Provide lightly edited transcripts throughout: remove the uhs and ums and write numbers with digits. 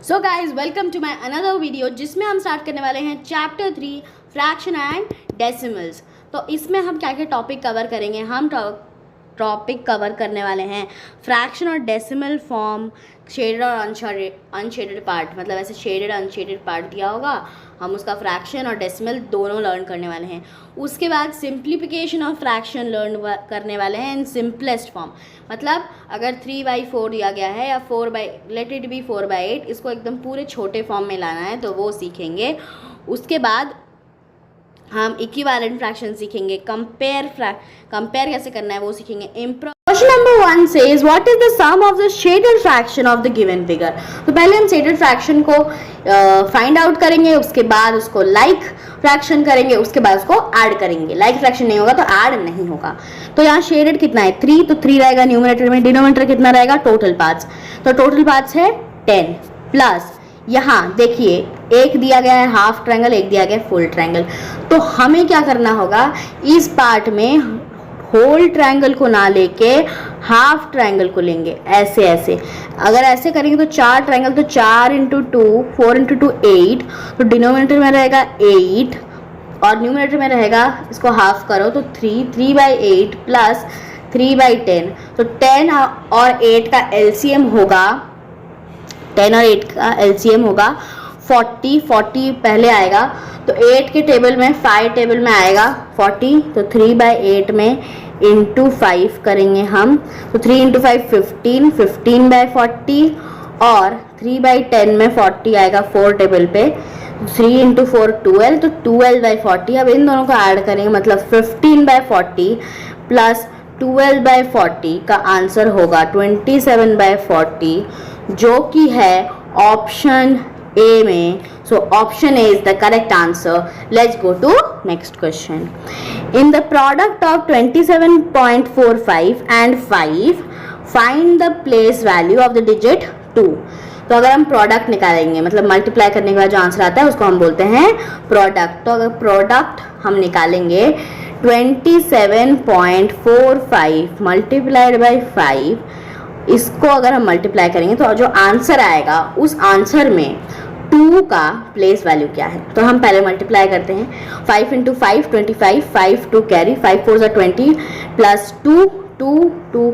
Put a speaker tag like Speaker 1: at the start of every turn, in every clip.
Speaker 1: So guys welcome to my another video जिसमें हम start करने वाले हैं चैप्टर 3 फ्रैक्शन एंड डेसिमल्स। तो इसमें हम क्या क्या टॉपिक कवर करेंगे। हम टॉपिक कवर करने वाले हैं फ्रैक्शन और डेसिमल फॉर्म, शेडेड और अनशेडेड पार्ट, मतलब ऐसे शेडेड अनशेडेड पार्ट दिया होगा, हम उसका फ्रैक्शन और डेसिमल दोनों लर्न करने वाले हैं। उसके बाद सिंप्लीफिकेशन ऑफ फ्रैक्शन लर्न करने वाले हैं इन सिंपलेस्ट फॉर्म, मतलब अगर 3/4 दिया गया है या लेट इट बी 4/8, इसको एकदम पूरे छोटे फॉर्म में लाना है तो वो सीखेंगे। उसके बाद हम इक्विवेलेंट फ्रैक्शन सीखेंगे, कंपेयर कैसे करना है वो सीखेंगे। Question number 1 says what is the sum of the shaded fraction of the given figure। तो पहले हम shaded fraction को फाइंड आउट करेंगे, उसके बाद उसको लाइक फ्रैक्शन करेंगे, उसके बाद उसको ऐड करेंगे। लाइक फ्रैक्शन नहीं होगा तो ऐड नहीं होगा। तो यहाँ शेडेड कितना है 3, तो 3 रहेगा न्यूमरेटर में, डिनोमिनेटर कितना रहेगा टोटल पार्ट्स, तो टोटल पार्ट्स है 10 प्लस यहाँ देखिए एक दिया गया है हाफ ट्रायंगल, एक दिया गया है फुल ट्रायंगल। तो हमें क्या करना होगा, इस पार्ट में होल ट्रायंगल को ना लेके हाफ ट्रायंगल को लेंगे, ऐसे। अगर ऐसे करेंगे तो 4 ट्रायंगल, तो 4 × 2 4 × 2 8, तो डिनोमिनेटर में रहेगा 8 और न्यूमरेटर में रहेगा, इसको हाफ करो तो 3/8 प्लस 3/10, तो 10 और 8 का एलसीएम होगा 40 पहले आएगा, तो 8 के टेबल में 5 टेबल में आएगा 40, तो 3/8 में इंटू 5 करेंगे हम, तो 3 × 5 15/40 और 3/10 में 40 आएगा 4 टेबल पे, 3 × 4 12, तो 12/40। अब इन दोनों को ऐड करेंगे, मतलब 15/40 प्लस 12/40 का आंसर होगा 27/40, जो कि है ऑप्शन ए में। So option A is the correct answer. Let's go to next question. In the product of 27.45 and 5 find the place value of the digit 2। तो अगर हम प्रोडक्ट निकालेंगे, मतलब मल्टीप्लाई करने के बाद जो आंसर आता है उसको हम बोलते हैं प्रोडक्ट। तो अगर प्रोडक्ट हम निकालेंगे 27.45 मल्टीप्लाइड बाई 5, इसको अगर हम मल्टीप्लाई करेंगे तो जो आंसर आएगा उस आंसर में 2 का प्लेस वैल्यू क्या है। तो हम पहले मल्टीप्लाई करते हैं, 5 × 5 25, 5 2 carry, 5 4 20 plus 2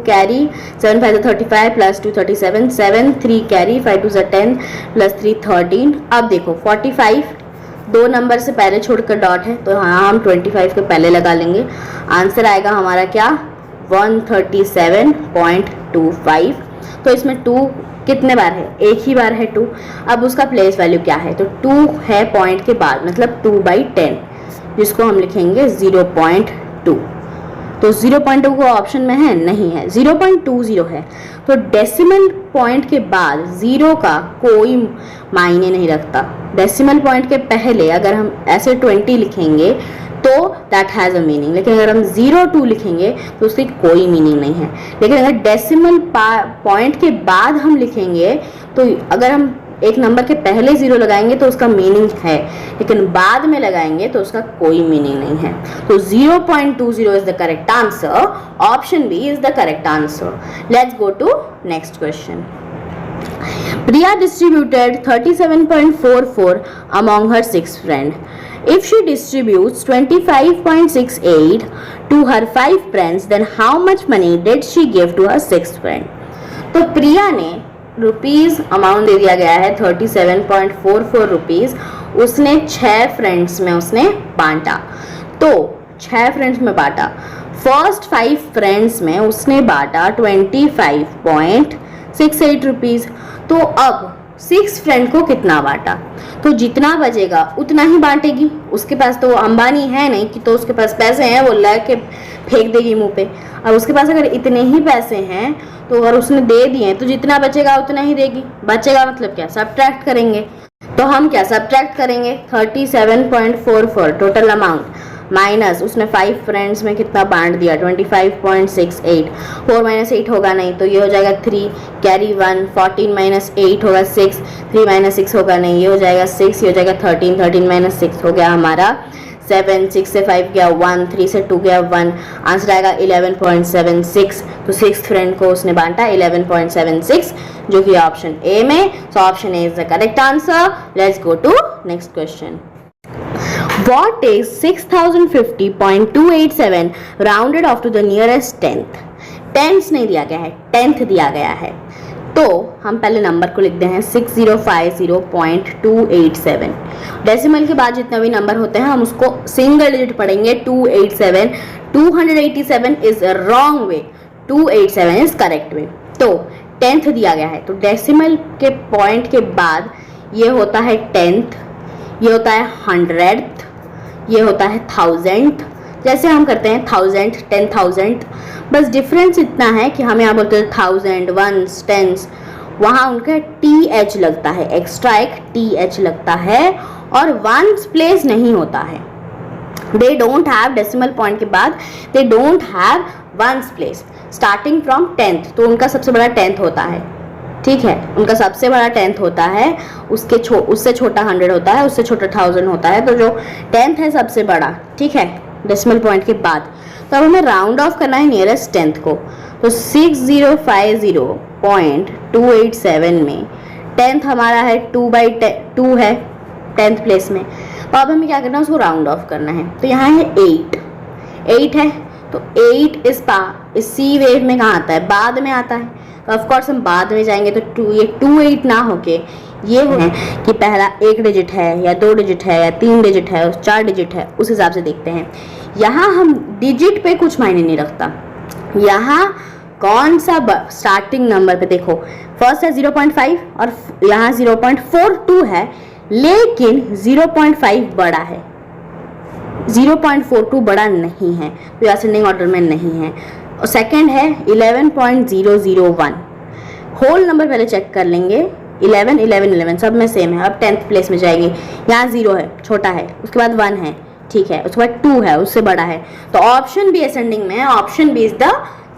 Speaker 1: carry, 7 5 35 plus 2 37, 7 3 carry, 5 2 10 plus 3 13। अब देखो 45 दो नंबर से पहले छोड़कर डॉट है, तो हाँ हम 25 के पहले लगा लेंगे। आंसर आएगा हमारा क्या 137.25। तो इसमें 2 कितने बार है, एक ही बार है 2। अब उसका प्लेस वैल्यू क्या है, तो 2 है पॉइंट के बाद, मतलब 2/10, जिसको हम लिखेंगे 0.2। तो 0.2 को ऑप्शन में है नहीं है, 0.20 है। तो डेसिमल पॉइंट के बाद 0 का कोई मायने नहीं रखता। डेसिमल पॉइंट के पहले अगर हम ऐसे 20 लिखेंगे तो दैट हैज़ अ मीनिंग, लेकिन अगर हम 0.2 लिखेंगे तो उसकी कोई मीनिंग नहीं है। लेकिन अगर डेसिमल पॉइंट के बाद हम लिखेंगे, तो अगर हम एक नंबर के पहले 0 लगाएंगे तो उसका मीनिंग है, लेकिन बाद में लगाएंगे तो उसका कोई मीनिंग नहीं है। तो 0.20 is the correct answer. Option B is the correct answer. Let's go to next question. Priya distributed 37.44 among her 6 friends. If she distributes 25.68 to her 5 friends, then how much money did she give to her 6th friend? तो प्रिया ने rupees amount दे दिया गया है 37.44 rupees, उसने 6 friends में उसने बांटा। तो 6 फ्रेंड्स में बांटा, फर्स्ट 5 फ्रेंड्स में उसने बांटा 25.68 रुपीज़। तो अब 6 फ्रेंड को कितना बांटा, तो जितना बचेगा उतना ही बांटेगी। उसके पास तो अंबानी है नहीं कि तो उसके पास पैसे हैं वो ला के फेंक देगी मुंह पे। अब उसके पास अगर इतने ही पैसे हैं तो अगर उसने दे दिए तो जितना बचेगा उतना ही देगी। बचेगा मतलब क्या, सब्ट्रैक्ट करेंगे। तो हम क्या सब्ट्रैक्ट करेंगे, 37.44 टोटल अमाउंट माइनस उसने 5 फ्रेंड्स में कितना बांट दिया 25.68, 4 - 8 होगा नहीं तो ये हो जाएगा 3 कैरी 1, 14 - 8 होगा 6, 3 - 6 होगा नहीं, ये हो जाएगा 6, ये हो जाएगा 13, 13 - 6 हो गया हमारा 7, 6 से 5 गया 1, 3 से 2 गया 1, आंसर आएगा 11.76। तो 6th फ्रेंड को उसने बांटा 11.76, जो कि ऑप्शन ए में, so option A is the correct answer. Let's go to next question. What is 6050.287 rounded off to the nearest tenth? Tenth नहीं दिया गया है, टेंथ दिया गया है, तो हम पहले नंबर को लिखते हैं 6050.287। डेसिमल के बाद जितने भी नंबर होते हैं हम उसको सिंगल डिजिट पढ़ेंगे 287। 287 is wrong way, 287 is correct way. तो टेंथ दिया गया है, तो डेसिमल के पॉइंट के बाद ये होता है टेंथ, ये होता है हंड्रेड, ये होता है थाउजेंड, जैसे हम करते हैं थाउजेंड, 10,000। बस डिफरेंस इतना है कि हम यहाँ बोलते हैं थाउजेंड, वंस, टेंस, वहाँ उनका TH लगता है, एक्स्ट्रा एक TH लगता है और वंस प्लेस नहीं होता है। They don't have decimal point के बाद they don't have ones place starting from tenth, तो उनका सबसे बड़ा टेंथ होता है, ठीक है, उनका सबसे बड़ा टेंथ होता है, उससे छोटा 100 होता है, उससे छोटा 1000 होता है, तो जो टेंथ है सबसे बड़ा, ठीक है, डेसिमल पॉइंट के बाद। तो अब हमें राउंड ऑफ करना है नियरेस्ट टेंथ को, तो 6050.287 में टेंथ हमारा है 2/2 है टेंथ प्लेस में, तो अब हमें क्या करना है, उसको राउंड ऑफ करना है। तो यहाँ है 8 है, तो 8 इसी वेव में कहाँ आता है, बाद में आता है, तो ऑफ कोर्स हम बाद में जाएंगे, तो ये 28 ना होके ये है कि पहला 1 डिजिट है या 2 डिजिट है या 3 डिजिट है और 4 डिजिट है, उस हिसाब से देखते हैं। यहाँ हम डिजिट पे कुछ मायने नहीं रखता, यहाँ कौन सा स्टार्टिंग नंबर पे देखो, फर्स्ट है 0.5 और यहाँ 0.42 है, लेकिन 0.5 बड़ा है, 0.42 बड़ा नहीं है, तो असेंडिंग ऑर्डर में नहीं है। और सेकंड है 11.001, होल नंबर पहले चेक कर लेंगे, 11 11 11 सब में सेम है। अब टेंथ प्लेस में जाएगी, यहाँ 0 है, छोटा है, उसके बाद 1 है, ठीक है, उसके बाद 2 है, उससे बड़ा है, तो ऑप्शन बी असेंडिंग में है, option B is the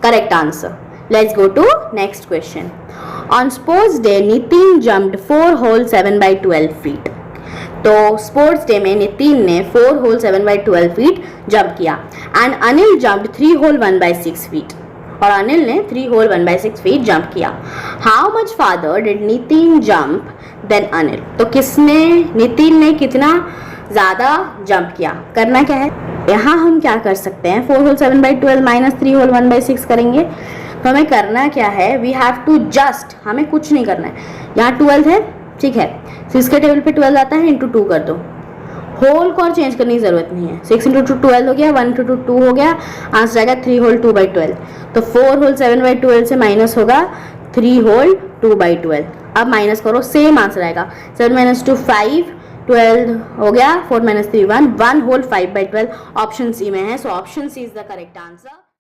Speaker 1: correct answer. Let's go to next question. On sports day Nitin jumped 4 whole 7/12 feet. तो स्पोर्ट्स डे में नितिन ने 4 होल 7/12 फीट जंप किया and Anil jumped 3 whole 1/6 feet, और अनिल ने 3 होल 1/6 फीट जंप किया। How much farther did Nitin jump than Anil? तो नितिन ने कितना ज़्यादा जंप किया, करना क्या है, यहाँ हम क्या कर सकते हैं, 4 होल 7/12 माइनस 3 होल 1/6 करेंगे। तो हमें करना क्या है, वी हैव टू जस्ट, हमें कुछ नहीं करना है, यहाँ 12 है, ठीक है, 6 के टेबल पे 12 आता है, इंटू 2 कर दो, होल को और चेंज करने की जरूरत नहीं है, 6 इंटू 12 हो गया, 1 इंटू 2 हो गया, आंसर आएगा 3 होल 2/12। तो 4 होल 7/12 से माइनस होगा 3 होल 2/12, अब माइनस करो, सेम आंसर आएगा, 7 - 2 5, 12 हो गया, 4 - 3 1 होल 5/12, ऑप्शन सी में है, so option C is the correct answer.